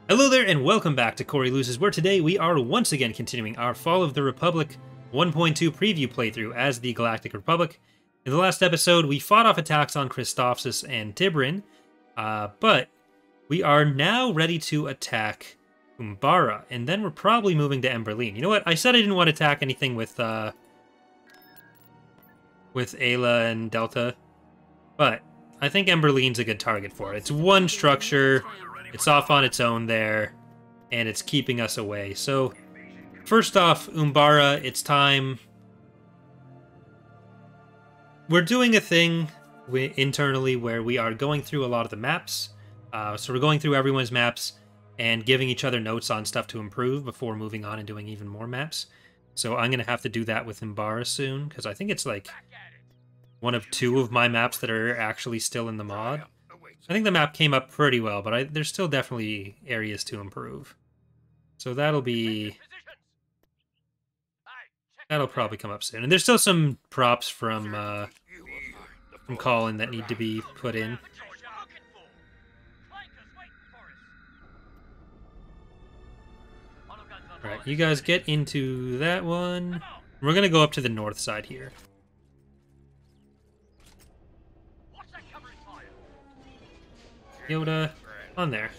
Hello there and welcome back to Corey Loses, where today we are once again continuing our Fall of the Republic 1.2 preview playthrough as the Galactic Republic. In the last episode, we fought off attacks on Christophsis and Tibrin, but we are now ready to attack Umbara, and then we're probably moving to Emberline. You know what? I said I didn't want to attack anything with Ayla and Delta, but I think Emberline's a good target for it. It's one structure. It's off on its own there, and it's keeping us away. So, first off, Umbara, it's time. We're doing a thing internally where we are going through a lot of the maps. So we're going through everyone's maps and giving each other notes on stuff to improve before moving on and doing even more maps. So I'm going to have to do that with Umbara soon, because I think it's like one of two of my maps that are actually still in the mod. I think the map came up pretty well, but there's still definitely areas to improve. So that'll probably come up soon. And there's still some props from Colin that need to be put in. Alright, you guys get into that one. We're gonna go up to the north side here. Yoda, on there.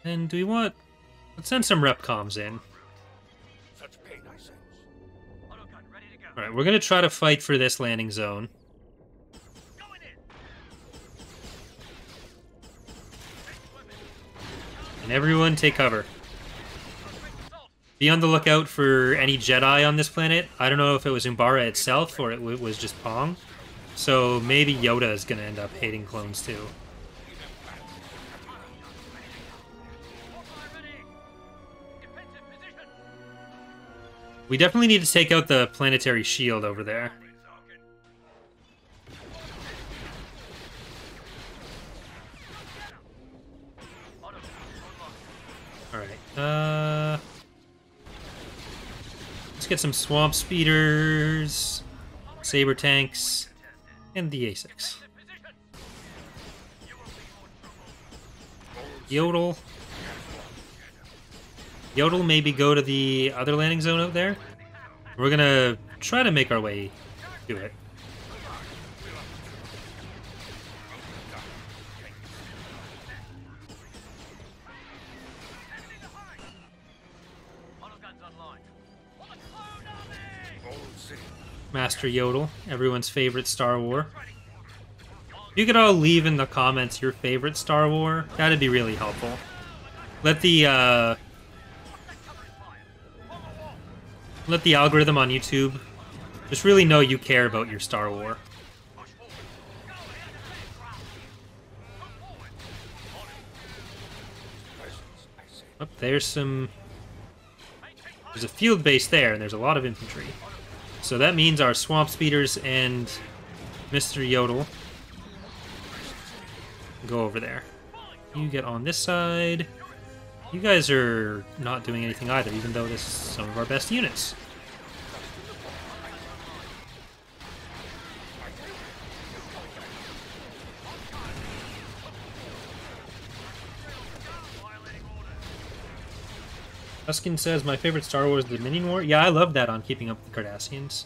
And do we want... Let's send some rep comms in. Alright, we're gonna try to fight for this landing zone. And everyone take cover. Be on the lookout for any Jedi on this planet. I don't know if it was Umbara itself or it was just Pong. So maybe Yoda is going to end up hating clones too. We definitely need to take out the planetary shield over there. Alright, let's get some swamp speeders, saber tanks, and the A6. Yodel. Yodel maybe go to the other landing zone out there. We're gonna try to make our way to it. Master Yodel, everyone's favorite Star War. You could all leave in the comments your favorite Star War. That'd be really helpful. Let the algorithm on YouTube just really know you care about your Star War. Oh, there's a field base there, and there's a lot of infantry. So that means our swamp speeders and Mr. Yodel go over there. You get on this side. You guys are not doing anything either, even though this is some of our best units. Huskin says, my favorite Star Wars is the Dominion War. Yeah, I love that on Keeping Up with the Cardassians.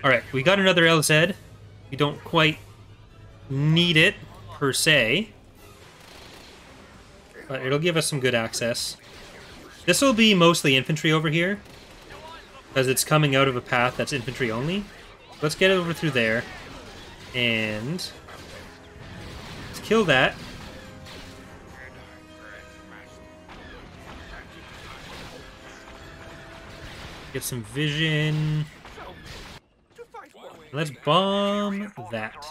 Alright, we got another LZ. We don't quite need it, per se. But it'll give us some good access. This will be mostly infantry over here, because it's coming out of a path that's infantry only. Let's get over through there. And let's kill that. Get some vision. Let's bomb that.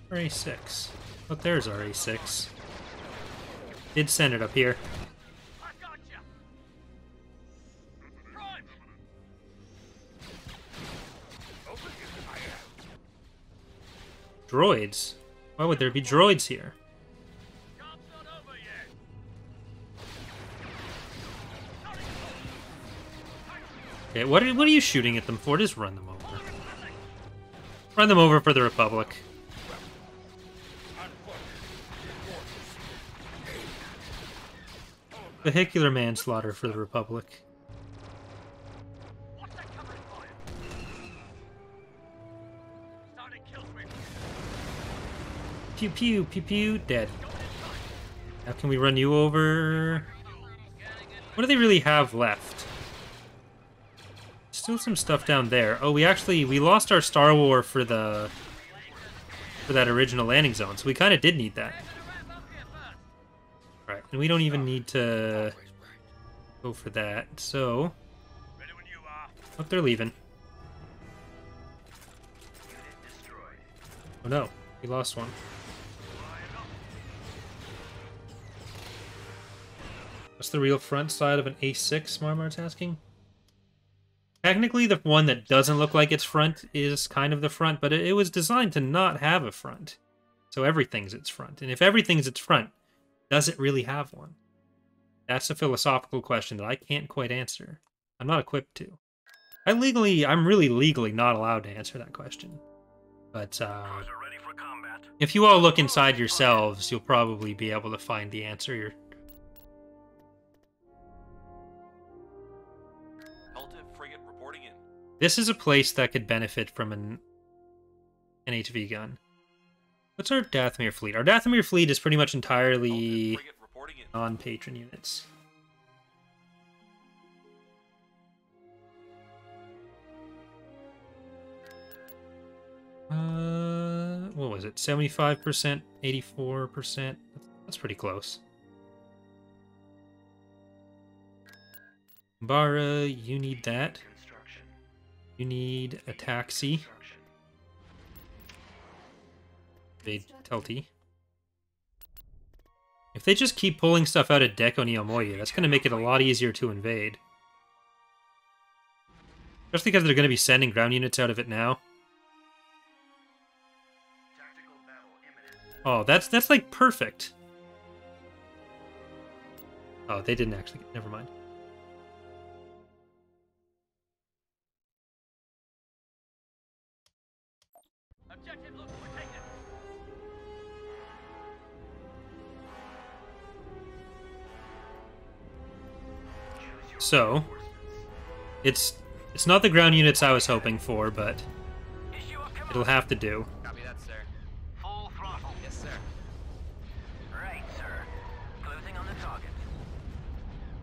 A6. Oh, there's our A6. Did send it up here. Droids? Why would there be droids here? Okay, what are you shooting at them for? Just run them over. Run them over for the Republic. Vehicular manslaughter for the Republic. Pew pew, pew pew, dead. Now can we run you over? What do they really have left? Still some stuff down there. Oh, we lost our Star War for that original landing zone, so we kind of did need that. Right, and we don't even need to go for that, so... Oh, they're leaving. Oh no, we lost one. What's the real front side of an A6, Marmar's asking? Technically, the one that doesn't look like its front is kind of the front, but it was designed to not have a front. So everything's its front. And if everything's its front, does it really have one? That's a philosophical question that I can't quite answer. I'm not equipped to. I'm really legally not allowed to answer that question. But if you all look inside yourselves, you'll probably be able to find the answer. This is a place that could benefit from an HV gun. What's our Dathomir fleet? Our Dathomir fleet is pretty much entirely non-patron units. What was it? 75%, 84%? That's pretty close. Umbara, you need that. You need a taxi. Telti. If they just keep pulling stuff out of Deco Neomoidia, that's going to make it a lot easier to invade. Especially because they're going to be sending ground units out of it now. Oh, that's like perfect. Oh, they didn't actually. Never mind. So, it's not the ground units I was hoping for, but it'll have to do. Copy that, sir. Full throttle. Yes, sir. Right, sir. Closing on the target.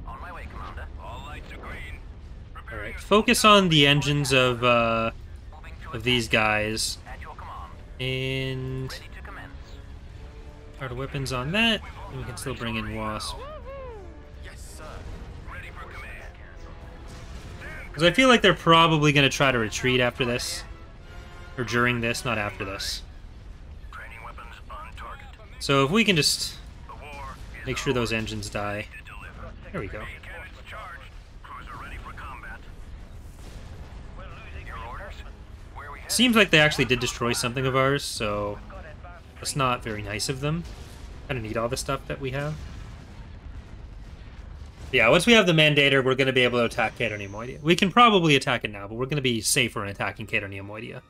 On my way, Commander. All lights are green. All right, focus on the engines of these guys, and start weapons on that, and we can still bring in Wasp. Because I feel like they're probably going to try to retreat after this. Or during this, not after this. So if we can just make sure those engines die. There we go. Seems like they actually did destroy something of ours, so that's not very nice of them. Kind of need all the stuff that we have. Yeah, once we have the Mandator, we're going to be able to attack Cato Neomoidia. We can probably attack it now, but we're going to be safer in attacking Cato Neomoidia.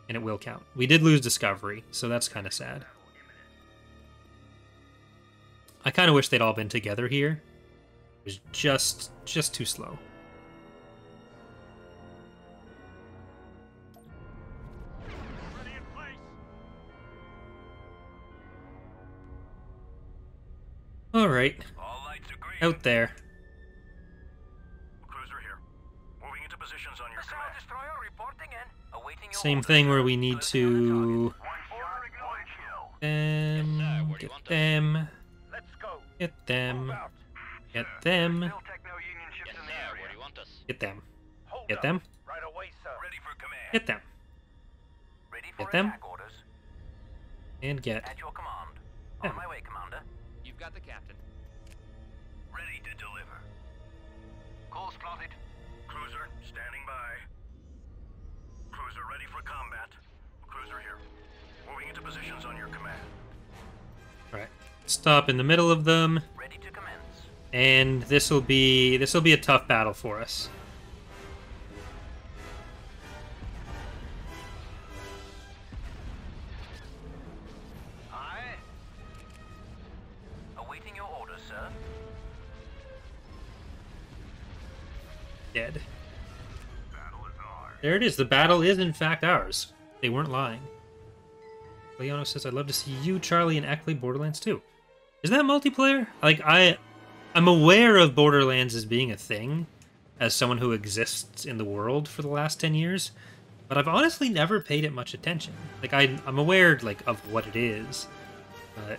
And it will count. We did lose Discovery, so that's kind of sad. I kind of wish they'd all been together here. It was just too slow. Alright. Out there. Cruiser here. Moving into positions on your command. Destroyer reporting in. Awaiting your Same thing where we need to get them, get them, get them, get them, get them, get them, get them, and get at your command. them. On my way, Commander. You've got the captain. Ready to deliver. Course plotted. Cruiser standing by. Cruiser ready for combat. Cruiser here. positions on your command. All right, stop in the middle of them, Ready to commence. and this'll be a tough battle for us. Aye. Awaiting your orders, sir. Dead. Battle is ours. There it is. The battle is in fact ours. They weren't lying. Leono says, "I'd love to see you, Charlie, and Eckley Borderlands 2." Is that multiplayer? Like, I'm aware of Borderlands as being a thing, as someone who exists in the world for the last 10 years, but I've honestly never paid it much attention. Like, I'm aware, like, of what it is, but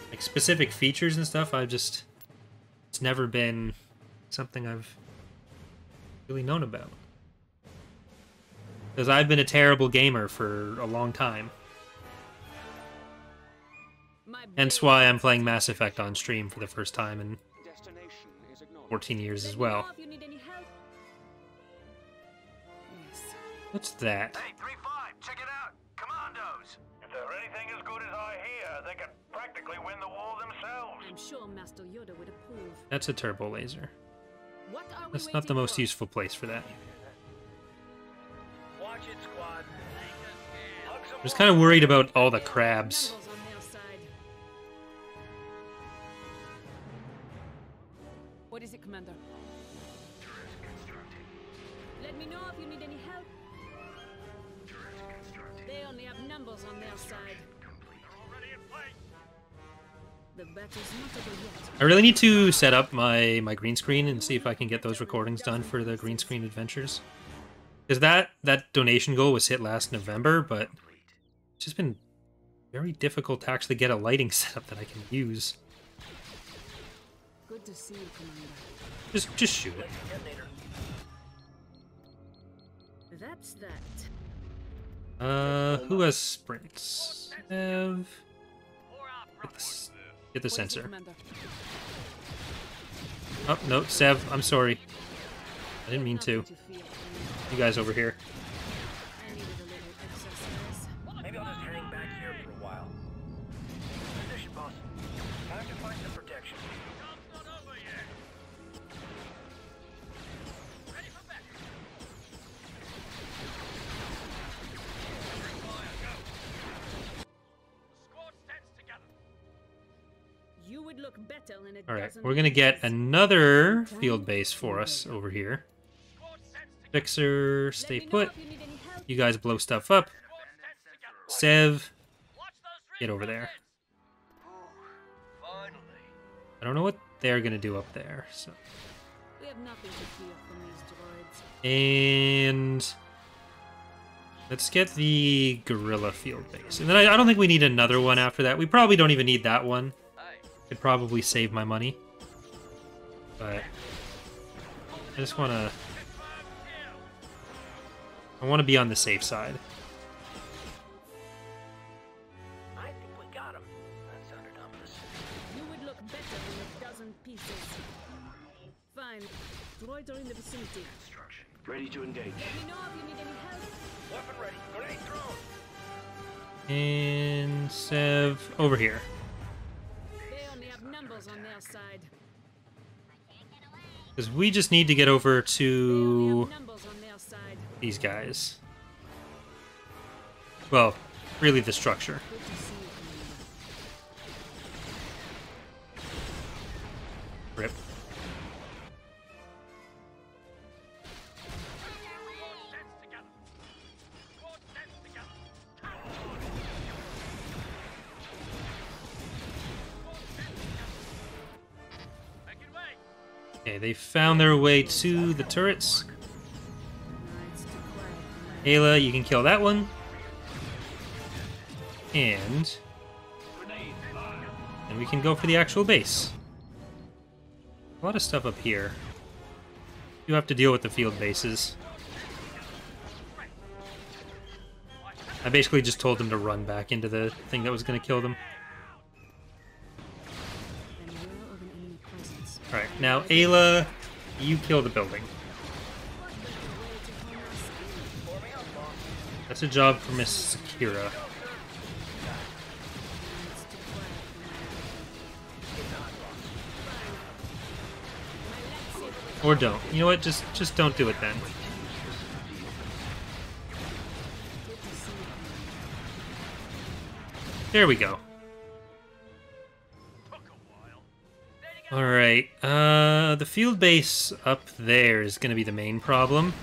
like, specific features and stuff, it's never been something I've really known about. Because I've been a terrible gamer for a long time. Hence why I'm playing Mass Effect on stream for the first time in 14 years as well. What's that? Hey, 3-5, check it out. Commandos. If they're anything as good as I hear, they can practically win the war themselves. I'm sure Master Yoda would approve. That's a turbo laser. What are we That's not the waiting most for? useful place for that. Watch it, squad. I'm just kind of worried about all the crabs. Numbers on their side. What is it, Commander? Let me know if you need any help. They only have numbers on their side. The battle's not over yet. I really need to set up my green screen and see if I can get those recordings done for the green screen adventures. Because that donation goal was hit last November, but it's just been very difficult to actually get a lighting setup that I can use. Good to see you, Commander. Just shoot it. That's that. Who has sprints? Get the What is it, sensor. Commander? Oh, no, Sev, I'm sorry. I didn't mean to. Nothing to fear, Commander. You guys over here. I needed a little exercise. Maybe I'll just hang back here for a while. Position, boss. Time to find some protection. Job's not over yet. Ready for backup. Squad stands together. You would look better in a Alright, dozen we're gonna get places. another field base for us over here. Squad stands together. Fixer, Let stay me know put. if you need any help. You guys blow stuff up. Squad stands together. Sev, Watch those get over there. Finally. I don't know what they're gonna do up there, so. We have nothing to fear from these droids. And let's get the gorilla field base. And then I don't think we need another one after that. We probably don't even need that one. Could probably save my money. But I just wanna be on the safe side. I think we got him. That sounded ominous. You would look better in a dozen pieces. Fine. Droids are in the vicinity. Ready to engage. Let me know if you need any help. Weapon ready. Grenade thrown. And Sev over here. They only have numbers on their side. Because we just need to get over They only to have numbers on their side. these guys. Well, really the structure. Good to see you, Commander. Rip. Okay, they found their way to the turrets. Nah, it's too quiet, Commander. Ayla, you can kill that one. And we can go for the actual base. A lot of stuff up here. You have to deal with the field bases. I basically just told them to run back into the thing that was going to kill them. And we're of an enemy presence. Alright, now Ayla, you kill the building. What better way to hone our skill? Forming up, boss. That's a job for Miss Sakira. Or don't. You know what? Just don't do it then. There we go. Alright, the field base up there is going to be the main problem.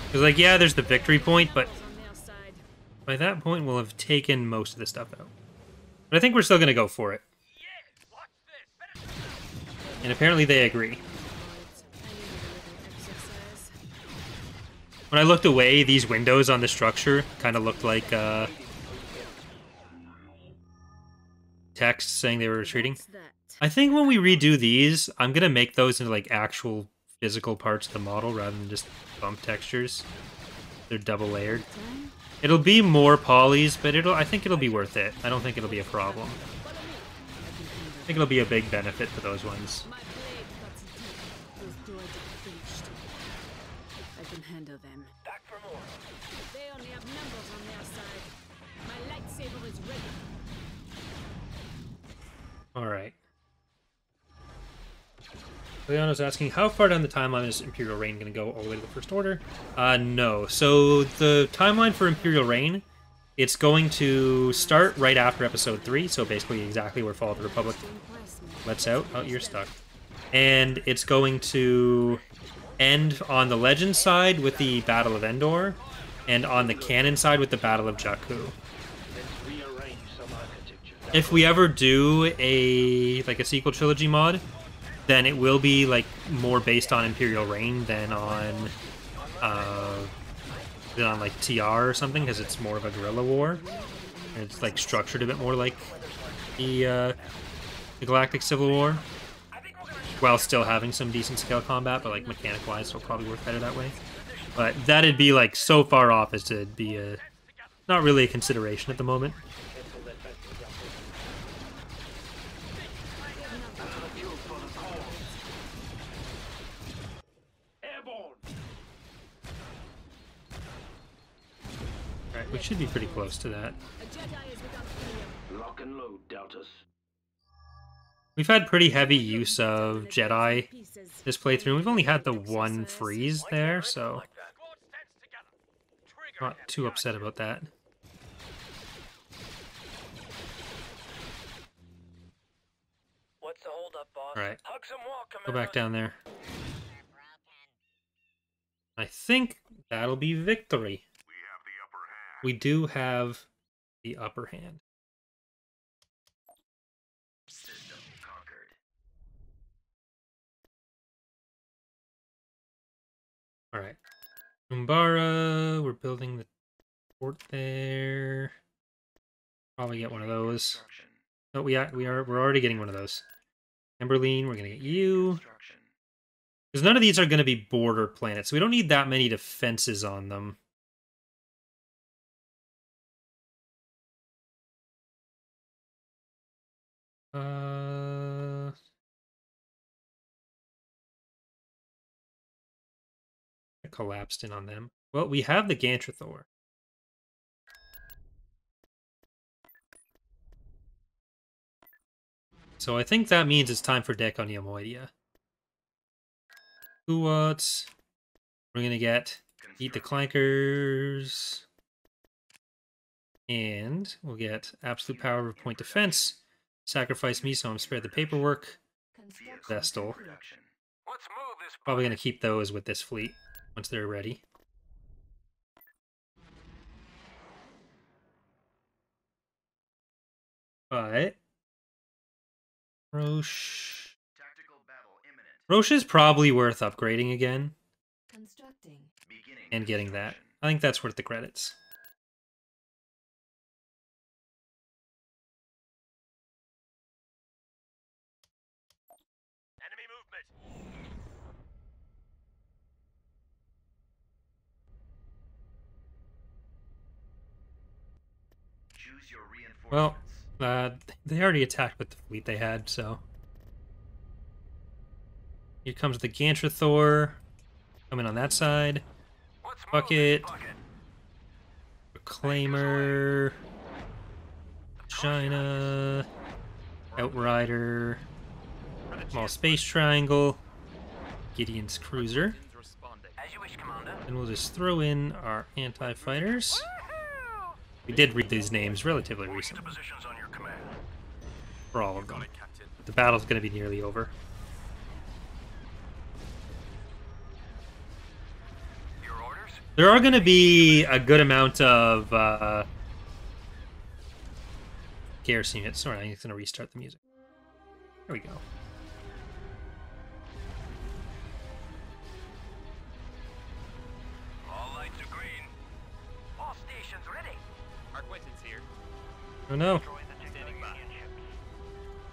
Because, like, yeah, there's the victory point, but by that point we'll have taken most of the stuff out. But I think we're still going to go for it. And apparently they agree. When I looked away, these windows on the structure kind of looked like text saying they were retreating. I think when we redo these, I'm going to make those into like actual physical parts of the model rather than just bump textures. They're double layered. It'll be more polys, but I think it'll be worth it. I don't think it'll be a problem. I think it'll be a big benefit for those ones. I can handle them. Back for more. They only have numbers on their side. My lightsaber is ready. Alright. Leona's asking, how far down the timeline is Imperial Reign going to go all the way to the First Order? No. So the timeline for Imperial Reign, it's going to start right after Episode 3, so basically exactly where Fall of the Republic lets out. Oh, you're stuck. And it's going to end on the Legend side with the Battle of Endor, and on the canon side with the Battle of Jakku. If we ever do a sequel trilogy mod, then it will be like more based on Imperial Reign than on like TR or something, because it's more of a guerrilla war. And it's like structured a bit more like the Galactic Civil War, while still having some decent scale combat, but like mechanic-wise, it'll probably work better that way. But that'd be like so far off as to be not really a consideration at the moment. Alright, we should be pretty close to that. Lock and load, Doubters. We've had pretty heavy use of Jedi this playthrough. We've only had the one freeze there, so not too upset about that. What's the hold up, boss? Alright, Hug some wall, go back down there. I think that'll be victory. We do have the upper hand. System conquered. Alright. Umbara, we're building the fort there. Probably get one of those. Oh, we're already getting one of those. Emberline, we're gonna get you. Because none of these are gonna be border planets, so we don't need that many defenses on them. Collapsed in on them. Well, we have the Gantrathor. So I think that means it's time for Deconia Moidia. What? We're gonna get Eat the Clankers. And we'll get Absolute Power of Point Defense. Sacrifice me so I'm spared the paperwork. Vestal. Probably gonna keep those with this fleet once they're ready. But Roche is probably worth upgrading again and getting that. I think that's worth the credits. Enemy movement. Choose your Well, reinforcements. they already attacked with the fleet they had, so Here comes the Gantrathor. Coming on that side. Bucket. Reclaimer. China. Outrider. Small space triangle. Gideon's cruiser. As you wish, Commander. And we'll just throw in our anti-fighters. We did read these names relatively recently. Positions on your command. For all of them. The battle's going to be nearly over. Your orders? There are going to be a good amount of garrison units. Sorry, I'm going to restart the music. There we go. All lights are green. All stations ready. Our Quentin's here. Oh no. Standing by.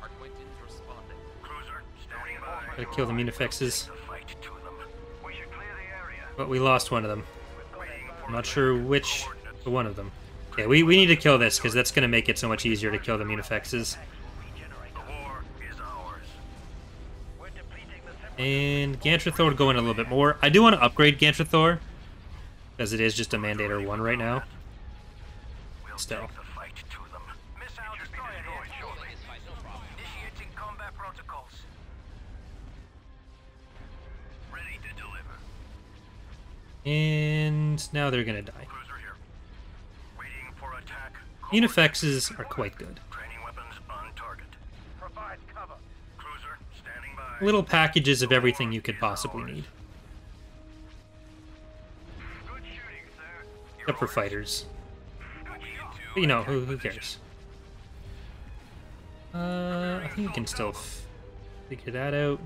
Our Quentin's responding. Cruiser, standing by. Gotta kill the Munifexes. The fight to them. We should clear the area. But we lost one of them. Waiting for I'm not sure which one of them. Okay, we need to kill this, because that's going to make it so much easier to kill the Munifexes. the war is ours. We're depleting the And Gantrathor going a little bit more. I do want to upgrade Gantrathor, because it is just a Mandator 1 right now. Still. the fight to them. Missile destroyer shortly. Initiating combat protocols. Ready to deliver. And now they're going to die. Cruiser here. Waiting for attack. Munifexes are quite good. Training weapons on target. Provide cover. Cruiser standing by. Little packages of everything you could possibly need. Good shooting, sir. Except for fighters. But you know, who cares? I think we can still figure that out.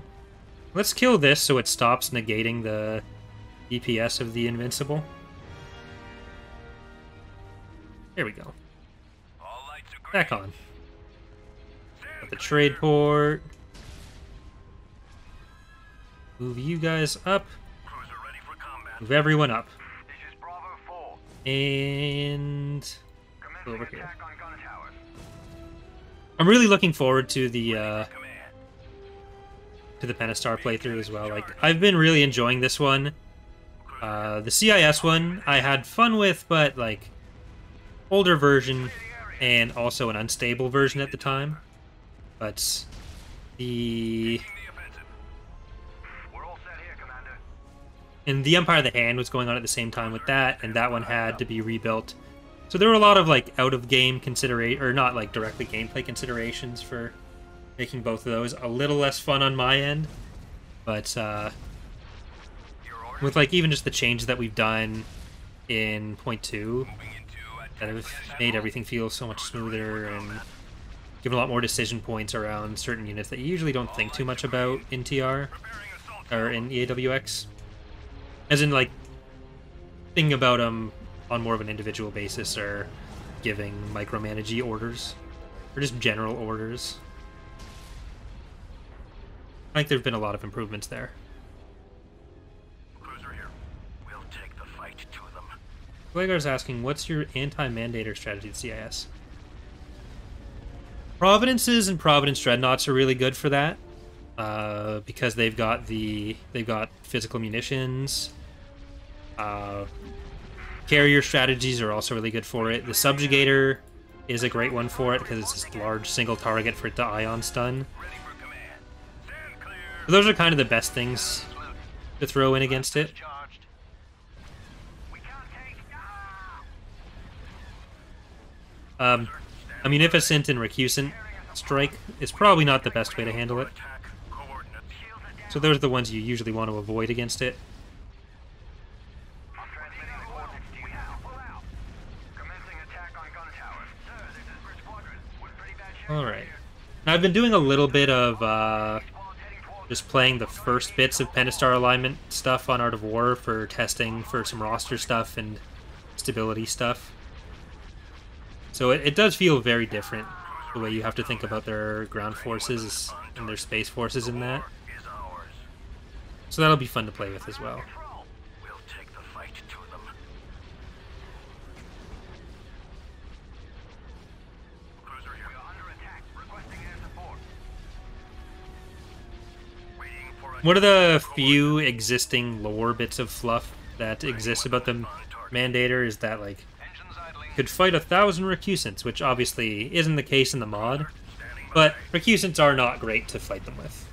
Let's kill this so it stops negating the DPS of the Invincible. There we go. All lights are green. Back on. Got the trade port. Move you guys up. Cruiser ready for combat. Move everyone up. This is Bravo 4. And Commencing over here. attack on gun towers. I'm really looking forward to the Command. Pentastar playthrough as well. Like, I've been really enjoying this one. The CIS one I had fun with, but like older version and also an unstable version at the time. But the offensive. We're all set here, Commander. and the Empire of the Hand was going on at the same time with that, and that one had to be rebuilt. So there were a lot of like out of game consideration, or not like directly gameplay considerations for making both of those a little less fun on my end. But with like even just the changes that we've done in 0.2 that have made everything feel so much smoother and given a lot more decision points around certain units that you usually don't think too much about in TR or in EAWX. As in like thinking about them on more of an individual basis or giving micromanagey orders or just general orders. I think there's been a lot of improvements there. Cruiser here. We'll take the fight to them. Glagar's asking, what's your anti-mandator strategy at CIS? Providences and Providence Dreadnoughts are really good for that. Because they've got physical munitions. Carrier strategies are also really good for it. The Subjugator is a great one for it because it's this large single target for it to ion stun. Ready for command. Stand clear. So those are kind of the best things to throw in against it. Charged. We can't take. A Munificent and Recusant strike is probably not the best way to handle it. Attack coordinates. Shields are down. So those are the ones you usually want to avoid against it. I'm transmitting the coordinates to you now. Pull out. Commencing attack on gun towers. Sir, this is Bridge Squadron. We're in pretty bad shape. Alright. Now I've been doing a little bit of just playing the first bits of Pentastar alignment stuff on Art of War for testing for some roster stuff and stability stuff. So it does feel very different, the way you have to think about their ground forces and their space forces in that. Is ours. So that'll be fun to play with as well. Control. We'll take the fight to them. Cruiser here. We are under attack. Requesting air support. Waiting for One of the few existing lore bits of fluff that exists about the Mandator is that, like, could fight 1,000 recusants, which obviously isn't the case in the mod, but recusants are not great to fight them with.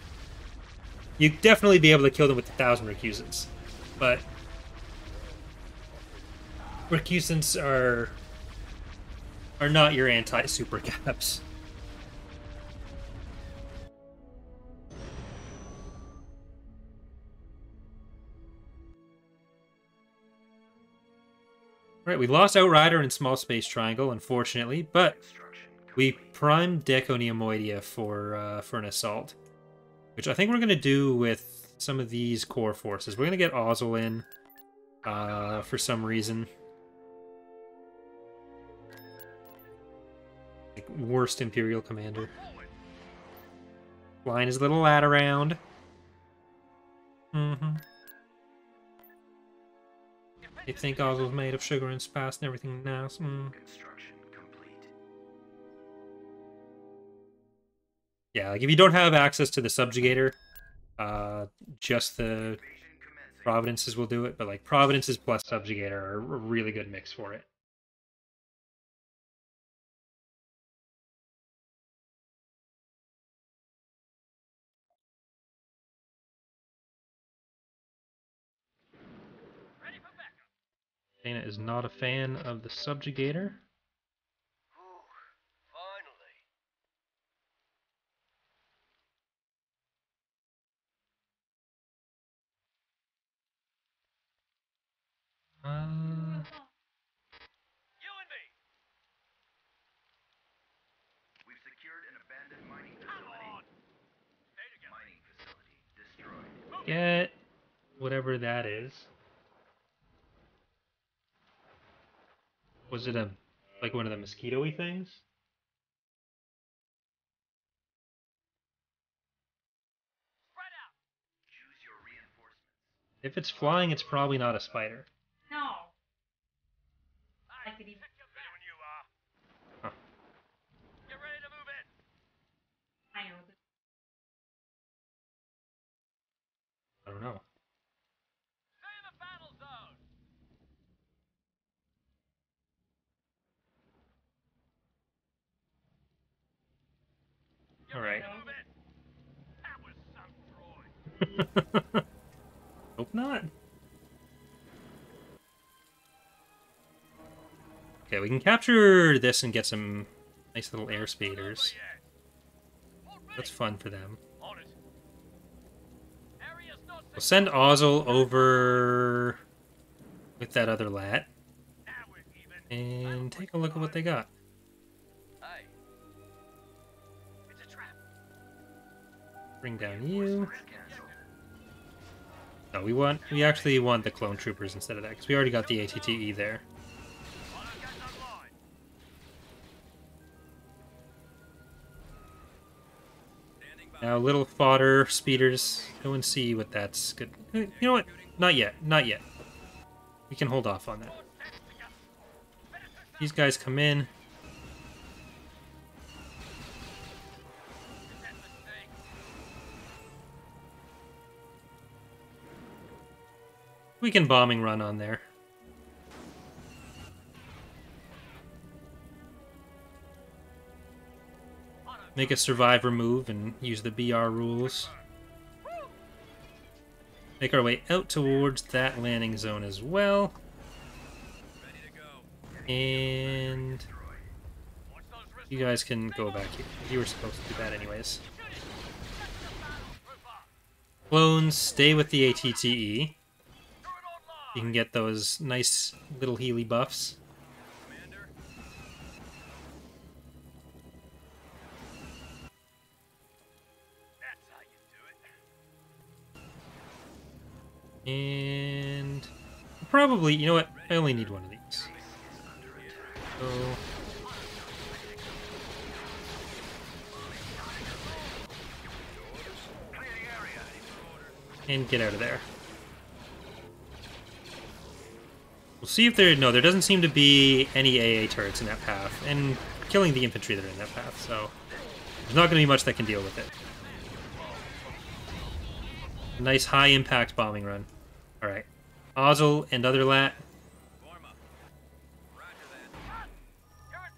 You'd definitely be able to kill them with 1,000 recusants, but recusants are not your anti-super caps. Right, we lost Outrider and Small Space Triangle, unfortunately, but we primed Deco Neomoidia for an assault, which I think we're going to do with some of these core forces. We're going to get Ozzel in for some reason. Like, worst Imperial Commander. Flying his little lad around. They think Ozzel's made of sugar and spice and everything else. Construction complete. Yeah, like if you don't have access to the Subjugator, just the Providences will do it, but like Providences plus Subjugator are a really good mix for it. Dana is not a fan of the Subjugator. We've secured an abandoned mining facility. Mining facility destroyed. Get whatever that is. Was it like one of the mosquito-y things? Choose your reinforcements. If it's flying, it's probably not a spider. No. I could even. Huh. Get ready to move in. I know. I don't know. Stay in the battle zone. All right. Move in. That was some droid. Hope not. Okay, we can capture this and get some nice little air speeders. That's fun for them. We'll send Ozzel over with that other lat and take a look at what they got. It's a trap. Bring down you. No, we actually want the clone troopers instead of that because we already got the ATTE there. Now, little fodder speeders. Go and see what that's good. You know what? Not yet. Not yet. We can hold off on that. These guys come in. We can bombing run on there. Make a survivor move and use the BR rules. Make our way out towards that landing zone as well. And you guys can go back here. You were supposed to do that anyways. Clones, stay with the ATTE. You can get those nice little Healy buffs. And probably, you know what? I only need one of these. So and get out of there. We'll see if there... No, there doesn't seem to be any AA turrets in that path, and killing the infantry that are in that path, so there's not going to be much that can deal with it. Nice high impact bombing run. Alright. Ozzel and other lat,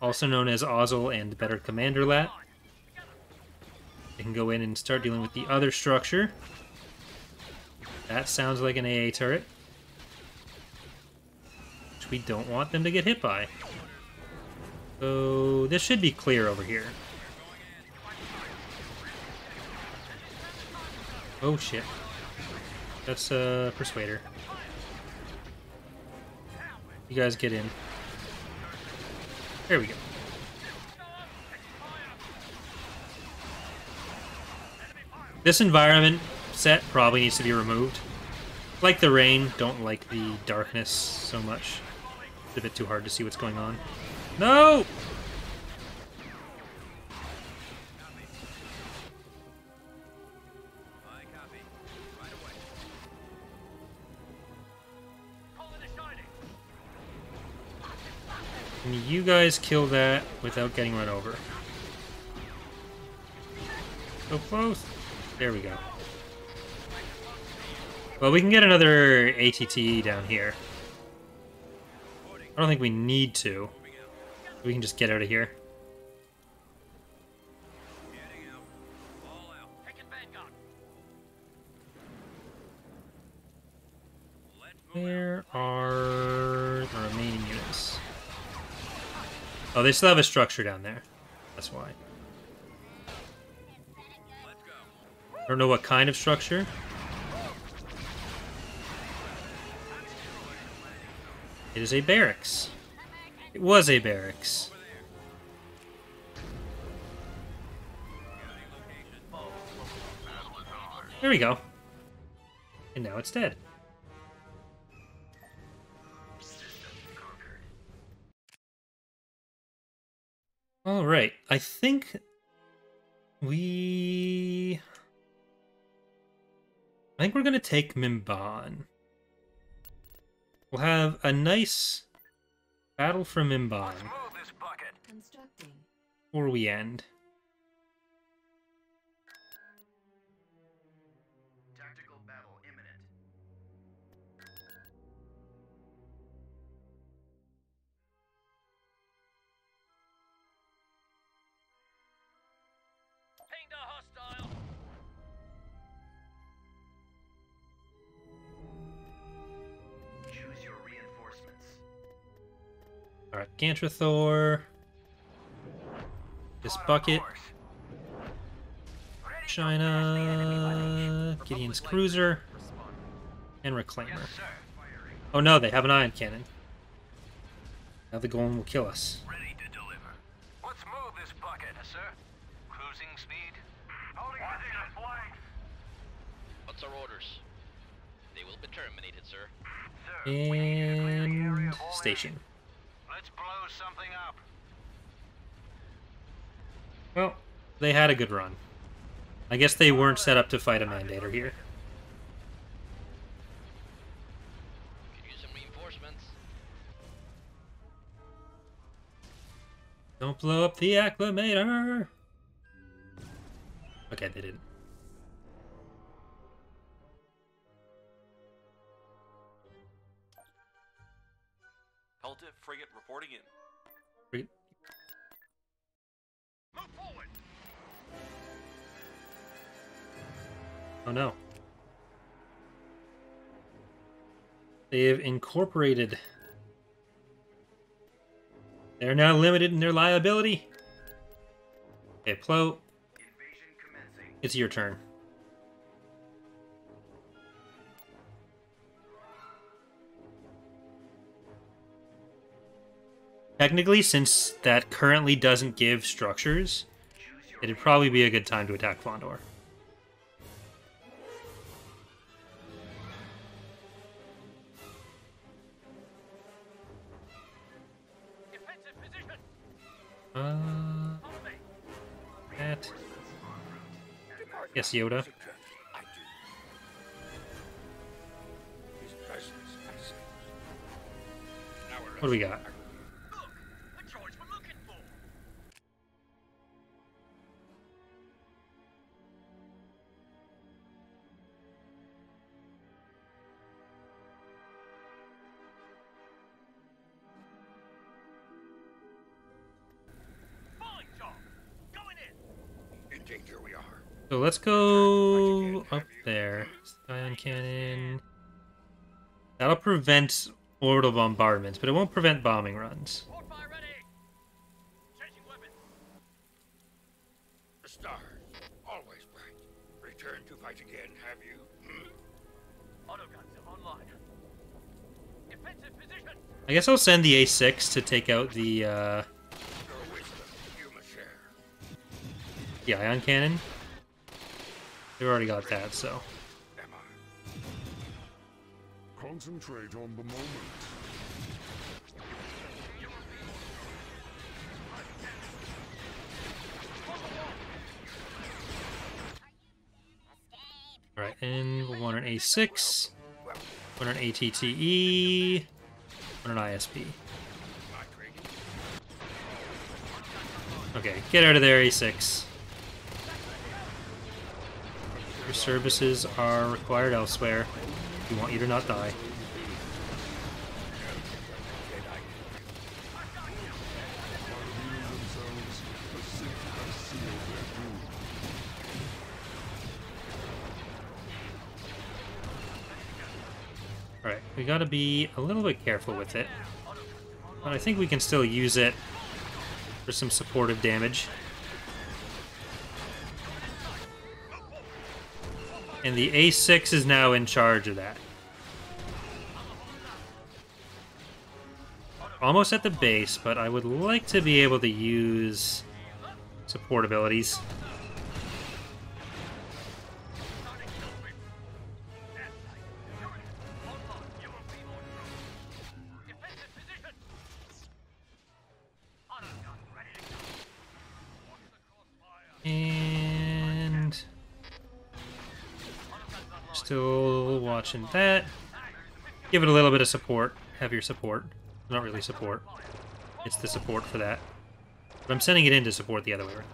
also known as Ozzel and better commander lat. They can go in and start dealing with the other structure. That sounds like an AA turret, which we don't want them to get hit by. So this should be clear over here. Oh shit. That's a Persuader. You guys get in. There we go. This environment set probably needs to be removed. Like the rain, don't like the darkness so much. It's a bit too hard to see what's going on. No! Can you guys kill that without getting run over? So close. There we go. Well, we can get another ATT down here. I don't think we need to. We can just get out of here. Where are the remaining units? Oh, they still have a structure down there. That's why. I don't know what kind of structure. It is a barracks. It was a barracks. There we go. And now it's dead. All right, I think we're gonna take Mimban. We'll have a nice battle for Mimban before we end. Tactical battle imminent. Pinged a hostile. Choose your reinforcements. All right, Gantrathor. This bucket. China. Gideon's cruiser. And Reclaimer. Oh no, they have an ion cannon. Now the golem will kill us. Ready to deliver. Let's move this bucket, sir. Cruising speed. Holding position. Flank. What's our orders? They will be terminated, sir. Sir, we need you to clear the area, And boys. station. Let's blow something up. Well, they had a good run. I guess they weren't set up to fight a Mandator here. Could use some reinforcements. Don't blow up the Acclimator! Okay, they didn't. Delta frigate reporting in. Frigate. Move forward. Oh no. They've incorporated. They're now limited in their liability. Okay, Plo, Invasion commencing. it's your turn. Technically, since that currently doesn't give structures, it'd probably be a good time to attack Fondor. Defensive position. That. Yes, Yoda. What do we got? The droids we're looking for. danger we are. So let's go up there. Ion cannon. That'll prevent orbital bombardments, but it won't prevent bombing runs. Fire ready! Changing weapons! The star, always bright. Return to fight again, have you? Autoguns online. Defensive position! I guess I'll send the A6 to take out the Your wisdom, you must share. ion cannon. They've already got that, so. Am I? Concentrate on the moment. Alright, and we'll want an A6, want an ATTE, want an ISP. Okay, get out of there, A6. Your services are required elsewhere. We want you to not die. Alright, we gotta be a little bit careful with it. But I think we can still use it for some supportive damage. And the A6 is now in charge of that. Almost at the base, but I would like to be able to use support abilities. And still watching that. Give it a little bit of support, heavier support. Not really support. It's the support for that. But I'm sending it in to support the other way around.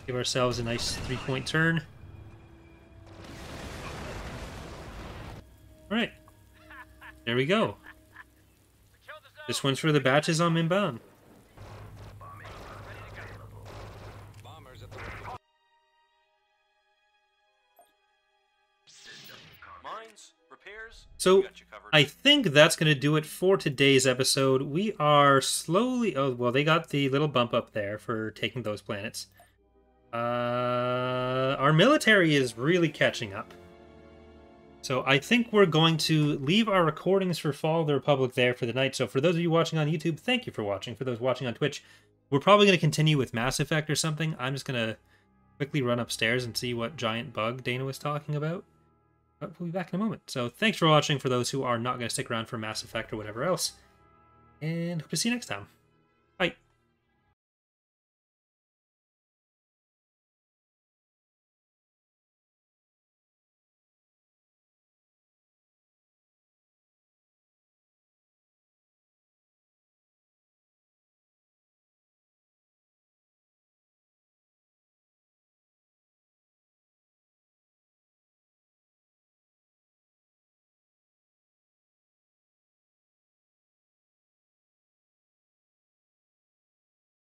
Give ourselves a nice 3-point turn. Alright. There we go. This one's for the batches on Minban. Mines, repairs, So, we got you covered. I think that's going to do it for today's episode. We are slowly... Oh, well, they got the little bump up there for taking those planets. Our military is really catching up. So I think we're going to leave our recordings for Fall of the Republic there for the night. So for those of you watching on YouTube, thank you for watching. For those watching on Twitch, we're probably going to continue with Mass Effect or something. I'm just going to quickly run upstairs and see what giant bug Dana was talking about. But we'll be back in a moment. So thanks for watching for those who are not going to stick around for Mass Effect or whatever else. And hope to see you next time.